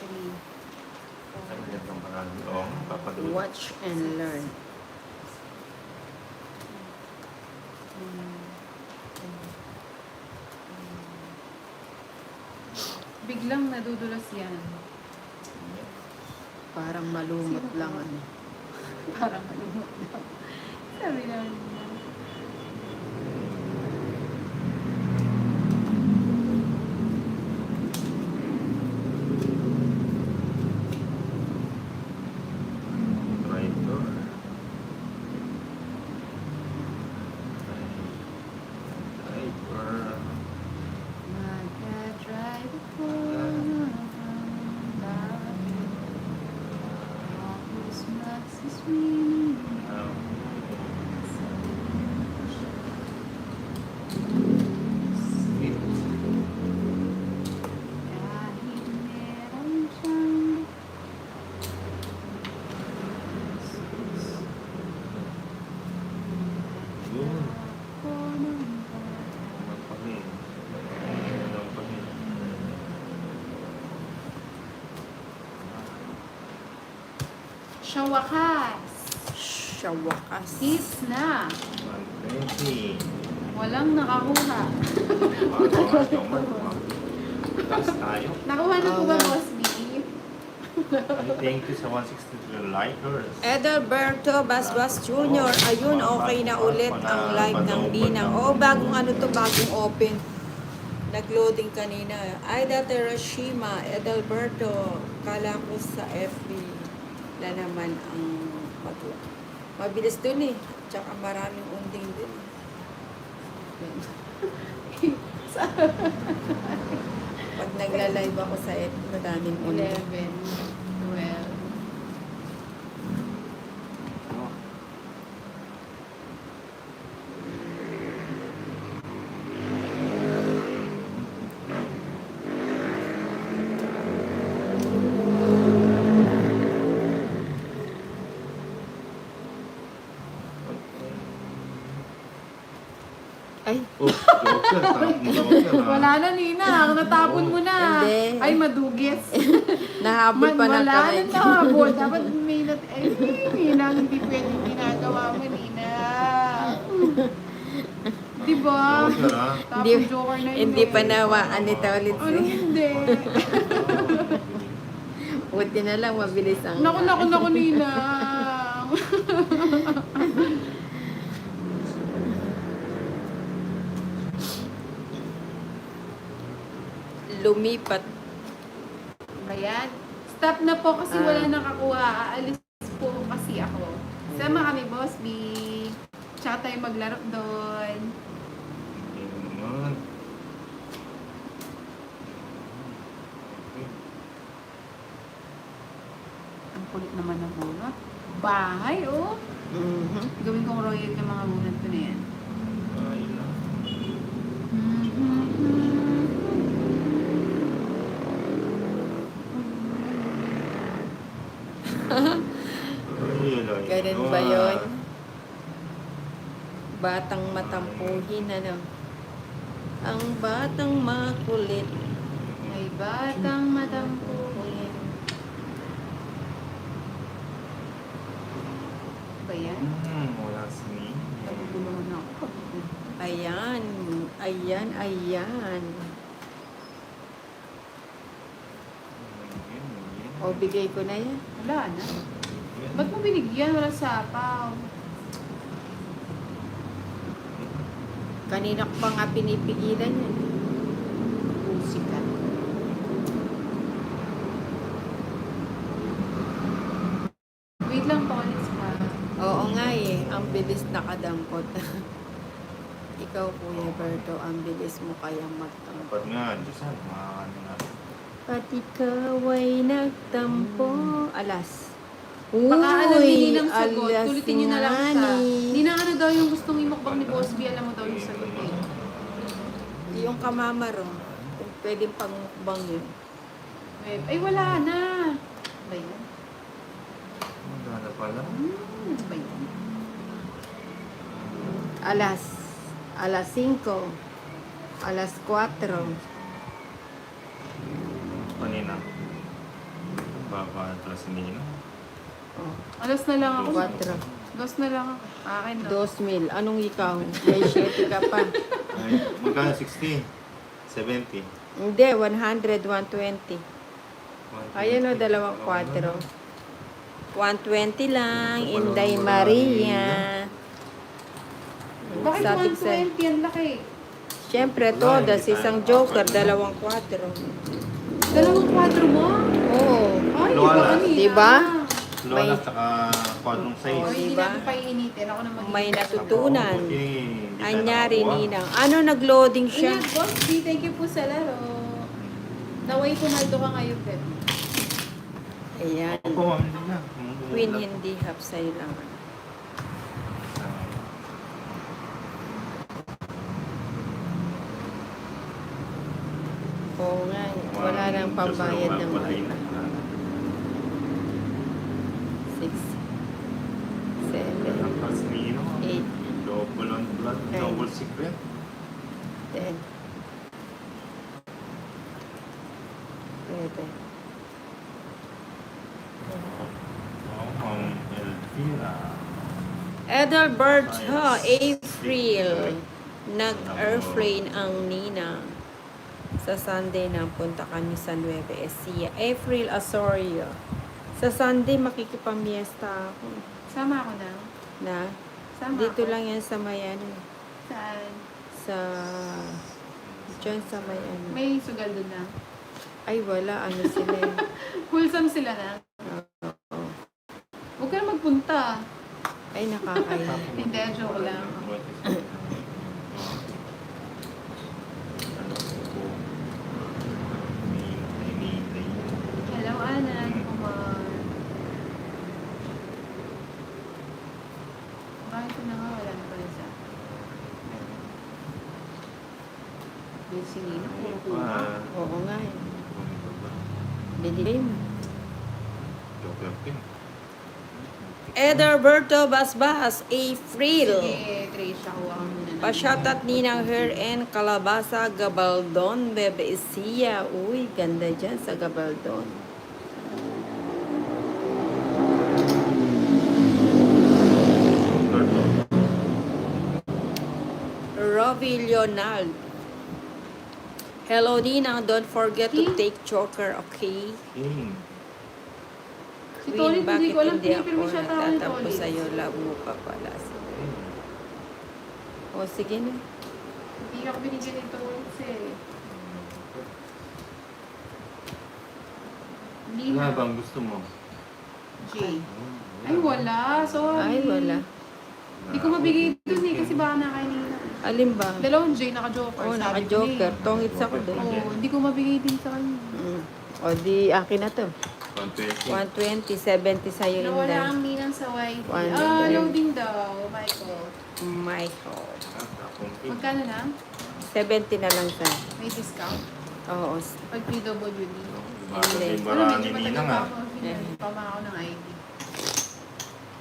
3, Ano yan itong marami? Oo, papadulot. Watch and learn. Biglang nadudulas yan. Parang malumot Sino lang ba? ano. Parang malumot lang. Sabi namin niya. Traitor. Traitor. Magka-drive ako Christmas is winning. Kahit meron siyang Yun. ako ng Magpangin. Magpangin. Sa wakas, Sa wakas. hit na. 120. Walang nakakuha. Taas tayo. Nakuha na po ba, Oo nga. Boss B? Thank you sa 163 likers. Edelberto Basbas Jr. Ayun, okay na ulit ang live ng Ninang. Oo, bagong ano to, bagong open. Nag-loading kanina. Aida Terashima, Edelberto. Kala ko sa FB na naman ang mabilis dun eh. Tsaka maraming unding dun. Pag nagla-live ako sa FB, madaming 11, unding. 12. Ay, Oh, Joker. Tawag mo Joker, ha? Wala na, Nina. Natapon mo na. Hindi. Ay, madugis. nahabol pa ng Wala kamay. na nahabol. Dapat may Nina, hindi pwedeng ginagawa mo, Nina. Diba? Joker, ha? Tapos Hindi- joker na yun. Hindi eh. pa nawaan nito ulit. Ano hindi? Buti na lang, mabilis ang... Naku, Nina. Lumipat. Ayan. Stop na po kasi wala nakakuha. Aalis po kasi ako. Sama kami, Boss B. Tsaka tayo maglaro doon. Hindi naman. Ang kulit naman ng bunot. Bahay, oh. Mhm. Gawin kong royal yung mga bunot ko na yan. Ay, lang. Ay, ay, Ganun ba yun? Batang matampuhin, ano? Ang batang makulit. May batang matampuhin. Ba yan? Wala si Nina. Naguguluhan ako. Ayan. Ayan, ayan. O, bigay ko na yan. Wala na. Ba't mo binigyan? Wala sapaw. Kanina ko pa nga pinipigilan yan. Musika. Wait lang po ulit pa. Oo nga eh. Ang bilis nakadampot. Ikaw, Kuya Berto, ang bilis mo kayang magtampo. Dapat nga, Diyos ang mga ano natin. At ikaw ay nagtampo. Alas. Baka alam ni Ninang alas sagot. Tulitin nyo na lang siya. nga ni. Ninang ano daw yung gustong imukbang ni Boss B. Alam mo daw yung sagot eh. Yung kamamaro. Kung pwedeng pangmukbang yun. Ay, wala na. Ba yan? Wala na pala. Ano ba yan? Alas 5. Alas 4. Kanina. Baba na si Nino. Oh, Alas na lang ako. 4. Dos na lang ako. Akin na. 2,000. Anong ikaw? May 7 ka pa. Ay, magkano 60? 70? Hindi, 100, 120. Ayan o, 2,4. 120 lang, Inday Maria. Bakit Sabi ko sa'yo. 120? Ang laki. Siyempre, todas. Isang joker, 2,4. Dalawang kwadro mo? Oo. Ay, Luwala. iba kanina. Diba? Lola May- tsaka kwadrong Oh, size. hindi Diba? natin painitin. Ako na mag May natutunan. Buti, hindi tayo Anyari, nakakuha. Ninang. Ano, nag-loading siya? Ayan, Boss B, thank you po sa laro. Naway pumaldo ka ngayon, Pep. Ayan. Opo, ma'am, hindi na. Queen, hindi half sa'yo lang. Oo nga, wala nang pambayad ng mga 6, 7, Tapos Nino. 8, Double on blood. Ay. Double secret. 10. Pwede. Oh, Elvira. Edelbert, April. Nag-airplane ang Nina. Sa Sunday na punta kami sa Nueva Ecija. April Asorio. Sa Sunday makikipamiesta ako. Sama ako na. Na? Sama Dito ako. lang yan sa Mayan. Saan? Sa... Diyan sa Mayan. May sugal doon na. Ay, wala. Ano sila eh. Wholesome sila na. Oo. Huwag ka na magpunta. Ay, nakakaya. Hindi, joke lang. Hello, Anan. Kumar. Bakit ko na nga wala na pala sa... May singin ako. Oo nga eh. Binili mo. Ederberto Basbas, April. Sige, Trish, kuha ka muna. ng- Pa-shoutout Ninang Hair and Calabasa, Gabaldon, Bebe Ecija. Uy, ganda dyan sa Gabaldon. Robbie Leonard. Hello Ninang, don't forget to take choker, okay? Si Tolly, hindi ko alam, hindi ako pinipirmi siya tao ni natatampo Tolly. sa'yo? Love mo pa pala. O, sige na. Hindi ako binigyan ni Tolly eh. Hindi Ano na. bang gusto mo? J. Ay, wala. Sorry. Ay, wala. Hindi ko mabigay dun eh, kasi baka nakainina. Alin ba? Dalawang J, naka-joker. Oo, sabi ko naka-joker. na eh. Tongits ako doon. Oo, hindi ko mabigay din sa kanya. O, di akin na to. 120. 120, 70 sa'yo, Nawala Inday. ang ninang sa YT. One, Ah, nine. loading daw, Michael. Michael. Magkano na? 70 na lang sa. May discount? Oo. Pag PWD. Bakit Hindi. yung marami medyo Ninang matagal ah? pa ako. Pama ako ng ID.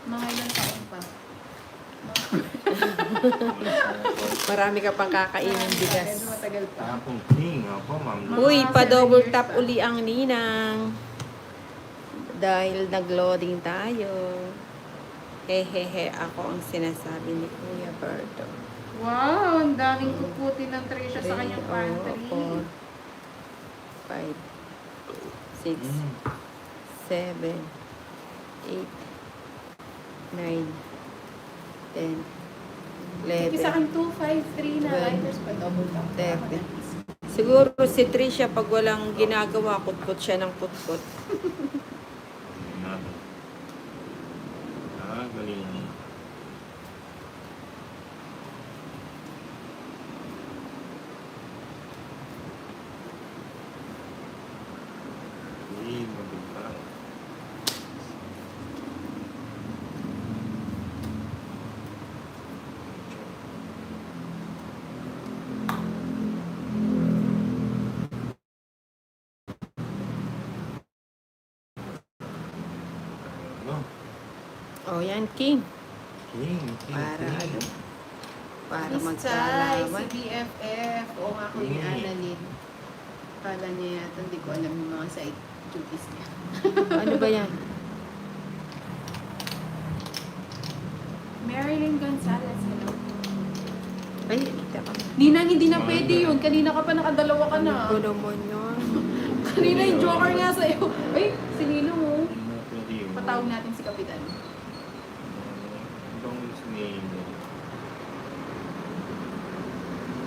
Mga ilang taon pa. Marami ka pang kakainin bigas. Medyo matagal pa. Tapong king, ako ma'am. Uy, Mga pa-double 7 years tap pa. uli ang ninang. Dahil nag-loading tayo. Hehehe, ako ang sinasabi ni Kuya Berto. Wow, ang daming kukutin ng Trisha sa kanyang pantry. 4, 5, 6, 7, 8, 9, 10, Isa 11. kang 253 na Well, lighters pa double tap. 30. Siguro si Tricia pag walang ginagawa, kutkot siya ng kutkot. Galing. Mabigla. Ano? Oh, yan, King. King. Para ano? Para Miss Chai, si magkaalaman. BFF. Oo nga, Kuya Mm. Annalyn. Kala niya yata, hindi ko alam yung mga site. duties niya. Ano ba yan? Marilyn Gonzalez, hello. Ay, teka. Ninang, hindi na pwede yun. Kanina ka pa nakadalawa ka na. Ano naman yun? Kanina yung joker nga sa'yo. Ay, si Ninong mo. Hindi na pwede yun. Patawag natin si Kapitan. Ibang sinayin mo.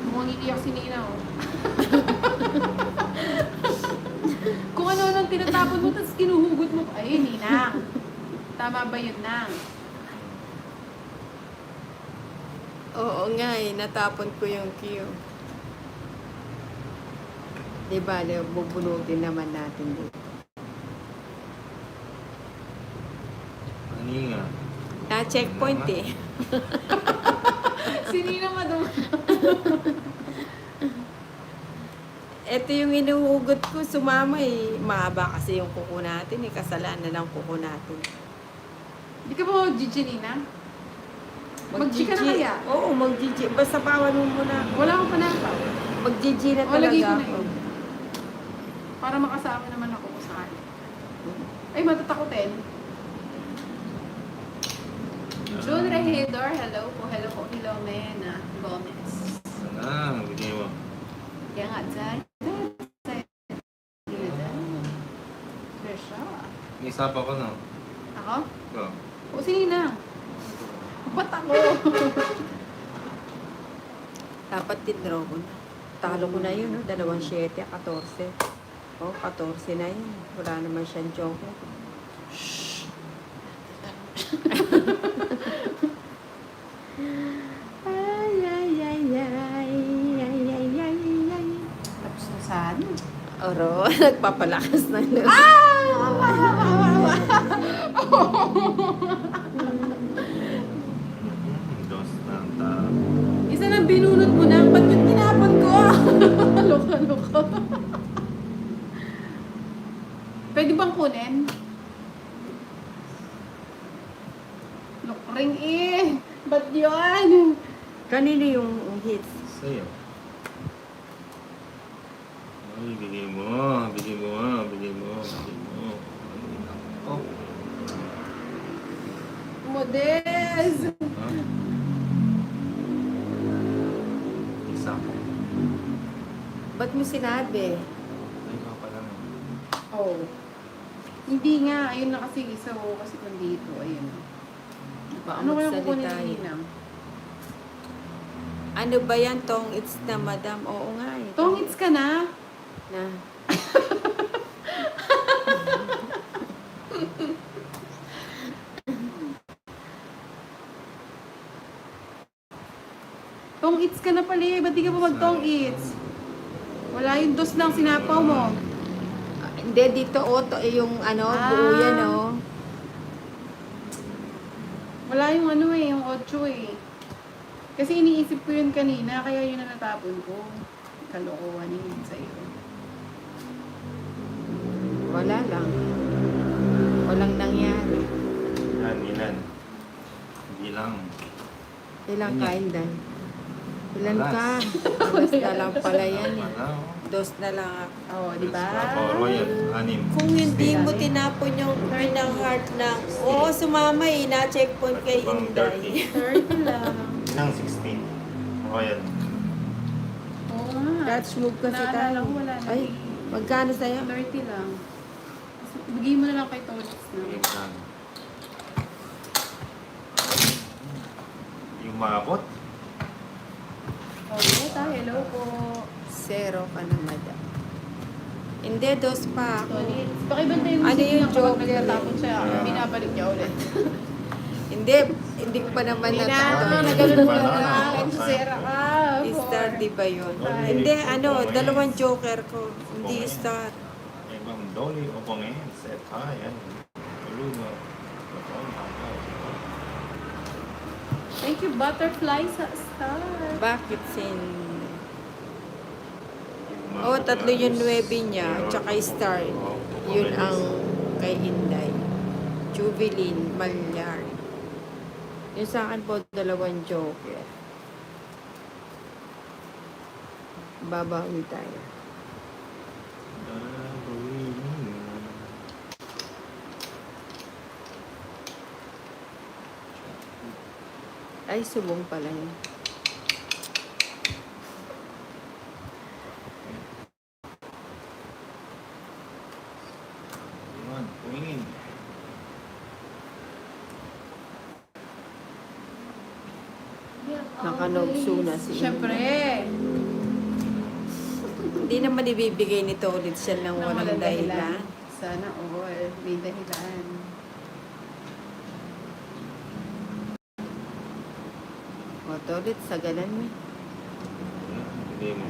Mukhang iiyak si Nina, oh. Kung ano nang tinatapon mo, tapos kinuhugot mo. Ay, Nina. Tama ba yun, Nang? Oo nga eh, natapon ko yung Q. Diba, bubunutin naman natin dito. Ano yun nga? Na-checkpoint eh. Si Nina madum. Ito yung inuhugot ko, sumama eh. Mahaba kasi yung kuko natin eh. Kasalanan ng kuko natin. Hindi ka ba mag-GG, Nina? Mag-G ka na kaya? Oo, mag-GG. Basta pawan mo muna. Wala akong panapa. Mag-GG na O, lagay talaga ko na ako. yun. Para makasama naman ako kung saan. Ay, matatakotin. June Rehedor, hello po. Hello po, Filomena Gomez. Sana, bigay mo. Kaya nga, dyan. Trisha. May isa pa ko na. Ako? Go. O, sige na. Ba't ako? Dapat tinraw ko na. Talo ko na yun, no? 2-7, 14. Oh, 14 na yun. Wala naman siyang joke. Ay, ay, ay, ay, ay, ay, ay, ay. Tapos na saan? Oro, nagpapalakas na nun. Dos ng tao. Isa lang binunot mo na. Ba't yung tinapon ko? Loka-loka. Pwede bang kunin? Lokring eh. Ba't yun? Kanino yung hits? Sa'yo. Ay, bigay mo. Bigay mo. Bigay mo. Bigay mo. Oh. Modez. Ha? Isa ko. Ba't mo sinabi? Ay, ka pa lang. Oh. Hindi nga. Ayun na kasi isa ko kasi nandito. Ayun. Baka Ano kaya kukunin magsalita ni yun. Ninang? Ano ba yan, Tong? It's na, madam. Oo nga eh. Tongits ka na. Na. Tong-its ka na pala eh. Ba't di ka pa mag-tong-its? Wala yung dos lang sinapaw mo. Hindi, dito, to, yung ano, Ah. buo yan, oh. Wala yung ano eh, yung 8 eh. Kasi iniisip ko yun kanina, kaya yun na natapon ko. Kalokohan yun sa'yo. Wala lang. Walang nangyari. Ilan? Hindi lang. Ilang Ganyan. kain dan? Ilan Alas. ka? Alas na lang pala yan eh. Wala, oh. Dos na lang ako. Oo, di ba? Oo, yan. 6. Kung hindi mo tinapon yung pinang heart ng, oo, sumama eh, na-checkpoint kay Ibang Inday. 30 lang. Ilang 16. Oo, yan. Oo nga. Catch move kasi Naalala tayo. ko, wala na Ay, eh. magkano sa'yo? 30 lang. Bigay mo na lang kay Todos na. Game lang. Yung maabot. Oh, Yeta, hello po. 0 ka na, madam. Hindi, dos pa ako. Sorry. Pakibantayin mo Ano si yung Ninang kapag joker nagtatapon siya, Ah. binabalik niya ulit. Hindi ko pa naman Nina, natapon. nagalan mo Wala na na. lang. Sera ka. Star, di ba yun? Ay. Hindi, ano, Ay. 2 joker ko. Hindi Ay. star. Ibang Dolly opponents at high. Luma. Thank you, Butterfly sa star. Bakit sin... Oh, 3 yung 9 niya, tsaka star. Yun ang kay Inday. Jubilin, Malyar. Yung sa akin po, 2 joker. Babawi tayo. Ay, subong pala yun. Yun, Queen. Nakanogso na si Siyempre. Hindi naman ibibigay nito ulit siya ng walang dahilan. Sana all. May dahilan. O, to ulit, sagalan mo. Bigay mo.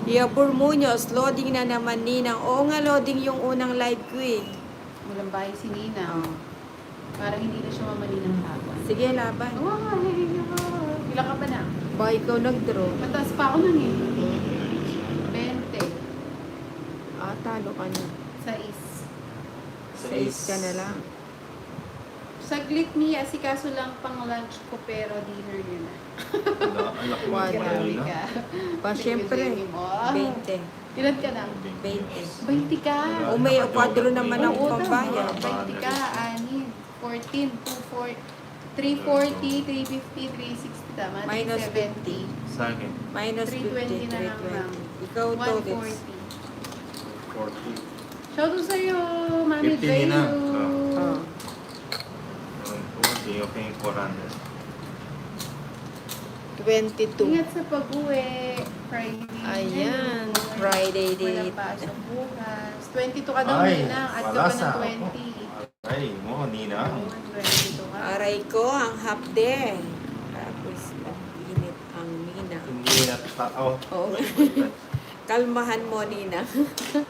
Yabur Munoz, loading na naman Ninang. Oo nga, loading yung unang live ko eh. Walang bahay si Nina. Oh. Parang hindi na siya mamali ng hapon. Sige, laban. Ilan ka ba na? Ba, ikaw nag-draw. Mataas pa ako nun eh. 20. Ah, talo ka na. 6. 6 ka na lang. Saglit niya, asikaso lang pang lunch ko pero dinner niya na. Alak mo Wala. Grabe na. ka. Pa, syempre. Binibigay mo. 20. Ilan ka na? 20. 20 ka. O, may kwadro naman ang Oo, pambayad. tama. 20 ka, 6, 14, 2, 340, 350, 360, tama? Minus 370. Sa akin, Minus 320 50, na lang, ma'am. 320. Ikaw, Tolits. 140. 40. Shout out sa'yo, Mami 50 Dreyu. na. Oh. 40, okay, 400. 22. Ingat sa pag-uwi. Friday. Ayan, Ayun. Friday Walang date. pasok bukas. 22 ka daw, Ay, Nina. At ka wala ba sa ng ako. 20? Ay, mo, Nina. 22 ka. Aray ko, ang hapde. Tapos, nag-init ang Nina. Hindi na tao. Oo. Kalmahan mo, Nina.